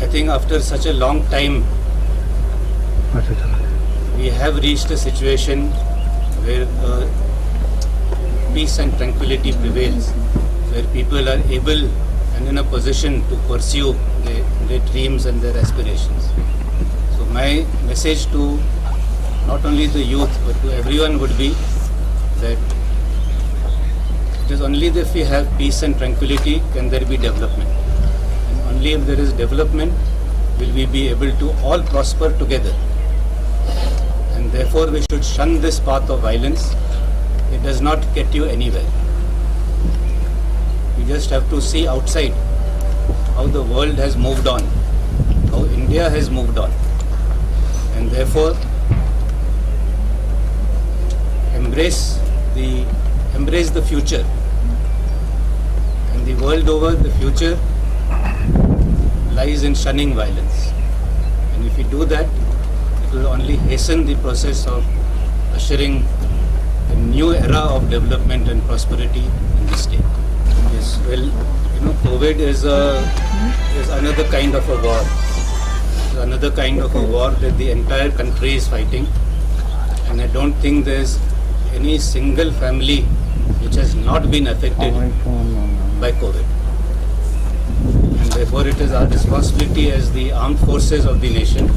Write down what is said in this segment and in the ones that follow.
I think after such a long time, we have reached a situation where peace and tranquility prevails, where people are able and in a position to pursue their dreams and their aspirations. So my message to not only the youth but to everyone would be that it is only if we have peace and tranquility can there be development. And only if there is development will we be able to all prosper together. And therefore we should shun this path of violence. It does not get you anywhere. You just have to see outside how the world has moved on, how India has moved on. And therefore embrace the future. And the world over, the future lies in shunning violence. And if we do that, it will only hasten the process of ushering a new era of development and prosperity in the state. Yes, well, COVID is another kind of a war. It's another kind of a war that the entire country is fighting. And I don't think there's any single family which has not been affected by COVID. And therefore it is our responsibility as the armed forces of the nation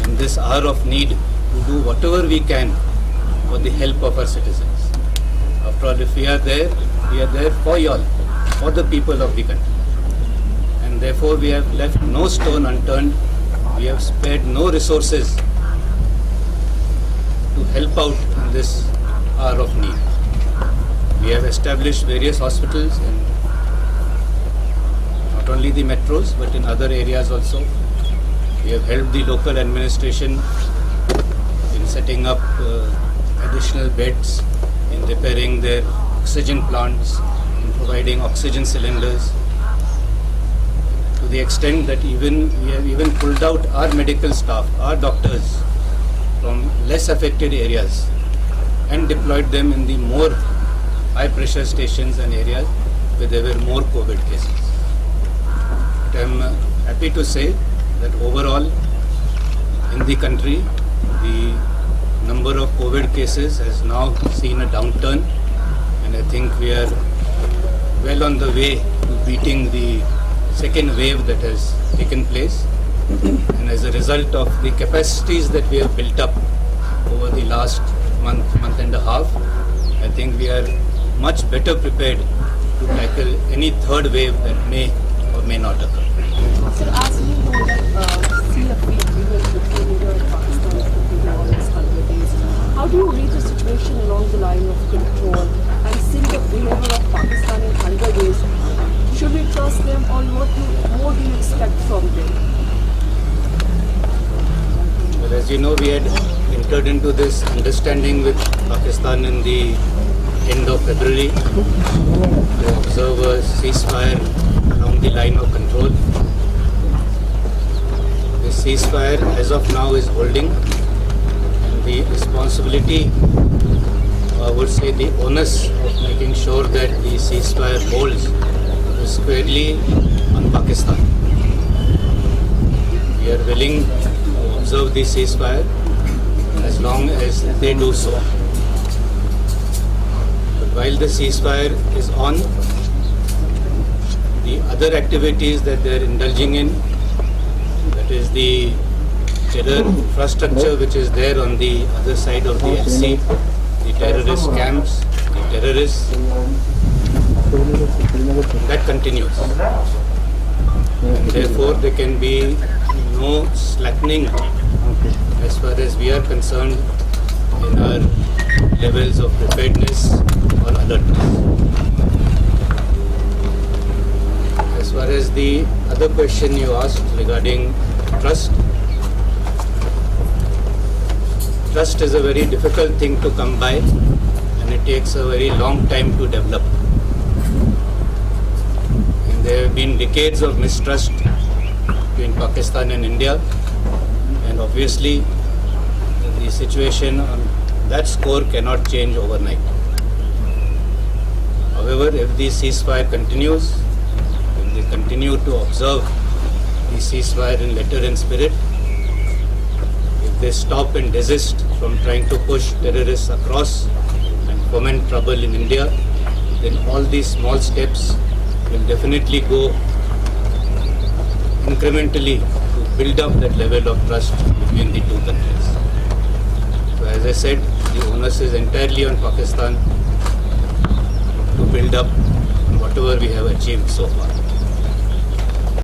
in this hour of need to do whatever we can for the help of our citizens. After all, if we are there for you all, for the people of the country. And therefore we have left no stone unturned, we have spared no resources to help out in this hour of need. We have established various hospitals in not only the metros but in other areas also. We have helped the local administration in setting up additional beds, in repairing their oxygen plants, in providing oxygen cylinders, to the extent that we have even pulled out our medical staff, our doctors from less affected areas and deployed them in the more high pressure stations and areas where there were more COVID cases. But I am happy to say that overall in the country, the number of COVID cases has now seen a downturn, and I think we are well on the way to beating the second wave that has taken place. And as a result of the capacities that we have built up over the last month and a half, I think we are much better prepared to tackle any third wave that may or may not occur. Sir, as you know that sea of agreement between India and Pakistan is between all its 100 days, how do you read the situation along the line of control and seeing the behavior of Pakistan in 100 days? Should we trust them, or what more do you expect from them? Well, as you know, we had entered into this understanding with Pakistan in the end of February to observe a ceasefire along the line of control. The ceasefire as of now is holding, and the responsibility, I would say the onus of making sure that the ceasefire holds is squarely on Pakistan. We are willing to observe the ceasefire as long as they do so. But while the ceasefire is on, the other activities that they are indulging in, that is the terror infrastructure which is there on the other side of the LC, the terrorist camps, the terrorists, that continues. And therefore there can be no slackening as far as we are concerned in our levels of preparedness or alertness. As far as the other question you asked regarding trust, trust is a very difficult thing to come by, and it takes a very long time to develop. And there have been decades of mistrust between Pakistan and India, and obviously the situation on that score cannot change overnight. However, if the ceasefire continues, if the continue to observe the ceasefire in letter and spirit, if they stop and desist from trying to push terrorists across and foment trouble in India, then all these small steps will definitely go incrementally to build up that level of trust between the two countries. So as I said, the onus is entirely on Pakistan to build up whatever we have achieved so far.